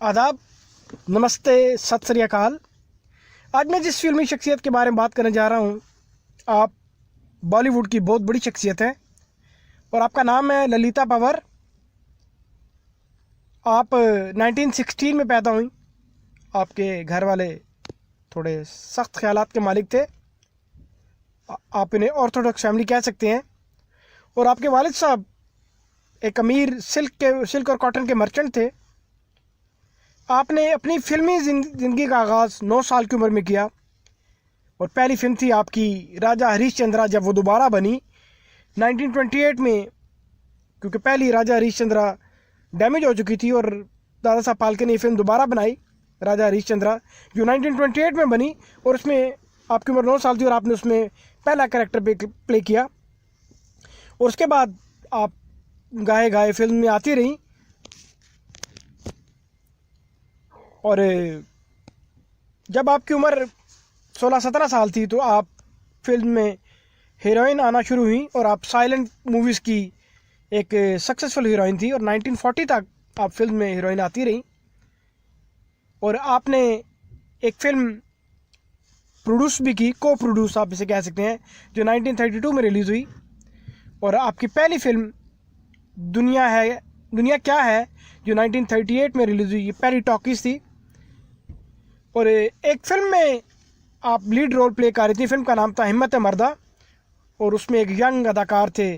आदाब, नमस्ते, सत श्री अकाल। आज मैं जिस फिल्मी शख्सियत के बारे में बात करने जा रहा हूँ, आप बॉलीवुड की बहुत बड़ी शख्सियत हैं और आपका नाम है ललिता पंवर। आप 1916 में पैदा हुई। आपके घर वाले थोड़े सख्त ख्यालात के मालिक थे। आप इन्हें ऑर्थोडॉक्स फैमिली कह सकते हैं। और आपके वालिद साहब एक अमीर सिल्क और कॉटन के मर्चेंट थे। आपने अपनी फिल्मी ज़िंदगी का आगाज़ 9 साल की उम्र में किया और पहली फिल्म थी आपकी राजा हरीशचंद्रा। जब वो दोबारा बनी 1928 में, क्योंकि पहली राजा हरीशचंद्रा डैमेज हो चुकी थी और दादा साहब फाल्के ने ये फिल्म दोबारा बनाई राजा हरीशचंद्रा, जो 1928 में बनी। और उसमें आपकी उम्र 9 साल थी और आपने उसमें पहला कैरेक्टर प्ले किया। और उसके बाद आप गाए गाए फिल्म में आती रहीं। और जब आपकी उम्र 16-17 साल थी तो आप फिल्म में हीरोइन आना शुरू हुई और आप साइलेंट मूवीज़ की एक सक्सेसफुल हीरोइन थी। और 1940 तक आप फिल्म में हीरोइन आती रहीं। और आपने एक फिल्म प्रोड्यूस भी की, को प्रोड्यूस आप इसे कह सकते हैं, जो 1932 में रिलीज़ हुई। और आपकी पहली फिल्म दुनिया क्या है, जो 1938 में रिलीज़ हुई, ये पहली टॉकीज़ थी। और एक फिल्म में आप लीड रोल प्ले कर रही थी। फिल्म का नाम था हिम्मत मर्दा और उसमें एक यंग अदाकार थे,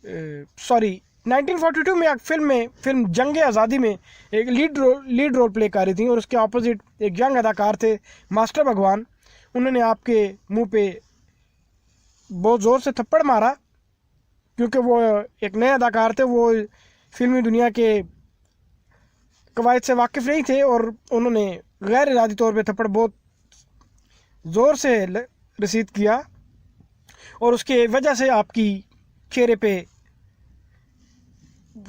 1942 में एक फिल्म जंग आज़ादी में एक लीड रोल प्ले कर रही थी। और उसके ऑपोजिट एक यंग अदाकार थे मास्टर भगवान। उन्होंने आपके मुंह पे बहुत ज़ोर से थप्पड़ मारा, क्योंकि वो एक नए अदाकार थे, वो फिल्मी दुनिया के कवायद से वाकिफ़ नहीं थे और उन्होंने गैर इरादी तौर पे थप्पड़ बहुत ज़ोर से रसीद किया। और उसके वजह से आपकी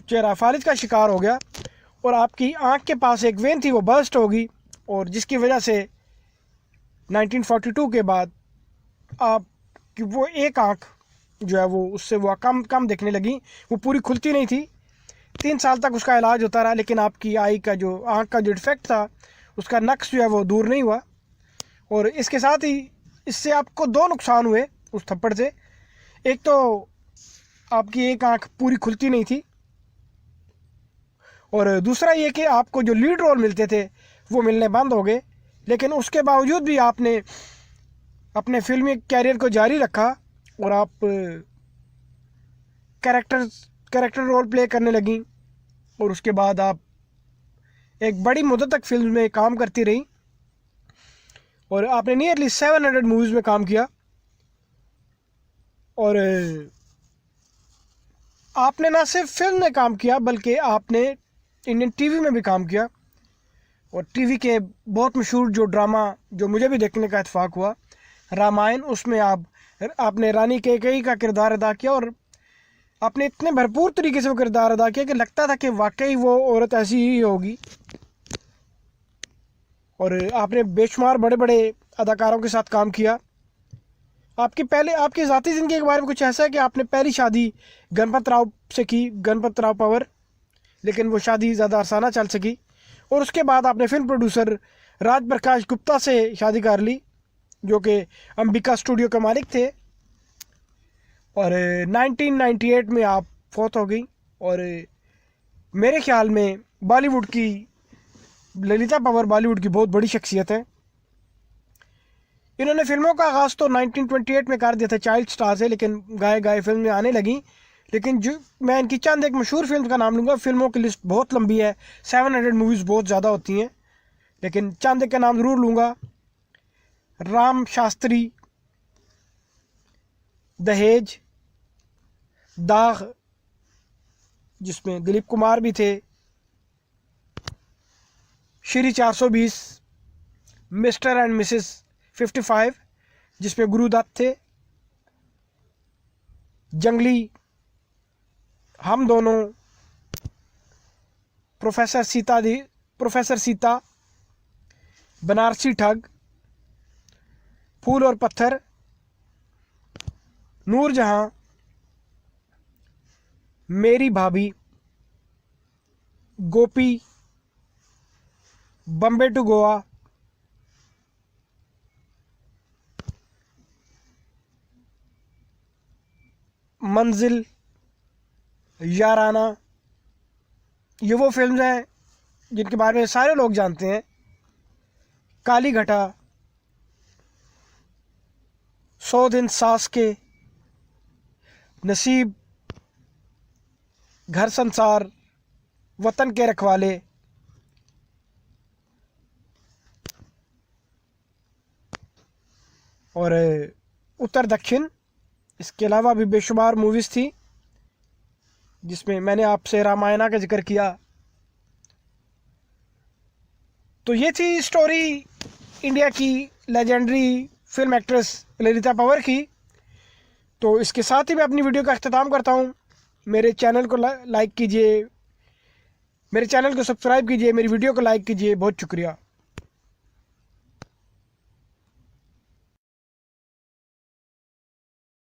चेहरा फालिज का शिकार हो गया और आपकी आँख के पास एक वेन थी, वो बर्स्ट होगी। और जिसकी वजह से 1942 के बाद आपकी वो एक आँख जो है वो उससे वो कम दिखने लगी, वो पूरी खुलती नहीं थी। 3 साल तक उसका इलाज होता रहा, लेकिन आपकी आँख का जो डिफेक्ट था, उसका नक्श जो है वो दूर नहीं हुआ। और इसके साथ ही इससे आपको 2 नुकसान हुए उस थप्पड़ से। एक तो आपकी एक आँख पूरी खुलती नहीं थी, और दूसरा ये कि आपको जो लीड रोल मिलते थे वो मिलने बंद हो गए। लेकिन उसके बावजूद भी आपने अपने फिल्मी कैरियर को जारी रखा और आप कैरेक्टर रोल प्ले करने लगी। और उसके बाद आप एक बड़ी मुद्दत तक फिल्म में काम करती रही और आपने नियरली 700 मूवीज़ में काम किया। और आपने ना सिर्फ फिल्म में काम किया, बल्कि आपने इंडियन टीवी में भी काम किया। और टीवी के बहुत मशहूर जो ड्रामा जो मुझे भी देखने का इत्तेफाक हुआ, रामायण, उसमें आपने रानी कैकेयी का किरदार अदा किया। और आपने इतने भरपूर तरीके से वो किरदार अदा किया कि लगता था कि वाकई वो औरत ऐसी ही होगी। और आपने बेशुमार बड़े बड़े अदाकारों के साथ काम किया। आपकी ज़ाती ज़िंदगी के बारे में कुछ ऐसा है कि आपने पहली शादी गणपत राव से की, गणपत राव पंवर, लेकिन वो शादी ज़्यादा अरसाना चल सकी। और उसके बाद आपने फिल्म प्रोड्यूसर राज प्रकाश गुप्ता से शादी कर ली, जो कि अंबिका स्टूडियो के मालिक थे। और 1998 में आप फौत हो गई। और मेरे ख्याल में बॉलीवुड की ललिता पंवर बॉलीवुड की बहुत बड़ी शख्सियत है। इन्होंने फिल्मों का आगाज़ तो 1928 में कर दिया था चाइल्ड स्टार से, लेकिन गाए गाए फिल्म में आने लगी। लेकिन जो मैं इनकी चंद एक मशहूर फिल्म का नाम लूँगा। फिल्मों की लिस्ट बहुत लंबी है, 700 मूवीज़ बहुत ज़्यादा होती हैं, लेकिन चंद एक का नाम ज़रूर लूँगा। राम शास्त्री, दहेज, दाग, जिसमें दिलीप कुमार भी थे, श्री 420, मिस्टर एंड मिसेस 55, जिसमें गुरुदत्त थे, जंगली, हम दोनों, प्रोफेसर सीता, बनारसी ठग, फूल और पत्थर, नूरजहां, मेरी भाभी, गोपी, बम्बे टू गोवा, मंजिल, याराना, ये वो फिल्म्स हैं जिनके बारे में सारे लोग जानते हैं। काली घटा, 100 दिन सास के, नसीब, घर संसार, वतन के रखवाले, और उत्तर दक्षिण। इसके अलावा भी बेशुमार मूवीज़ थी जिसमें मैंने आपसे रामायणा का जिक्र किया। तो ये थी स्टोरी इंडिया की legendary film actress Lalita Panwar की। तो इसके साथ ही मैं अपनी वीडियो का अख्तिताम करता हूँ। मेरे चैनल को लाइक कीजिए, मेरे चैनल को सब्सक्राइब कीजिए, मेरी वीडियो को लाइक कीजिए। बहुत शुक्रिया।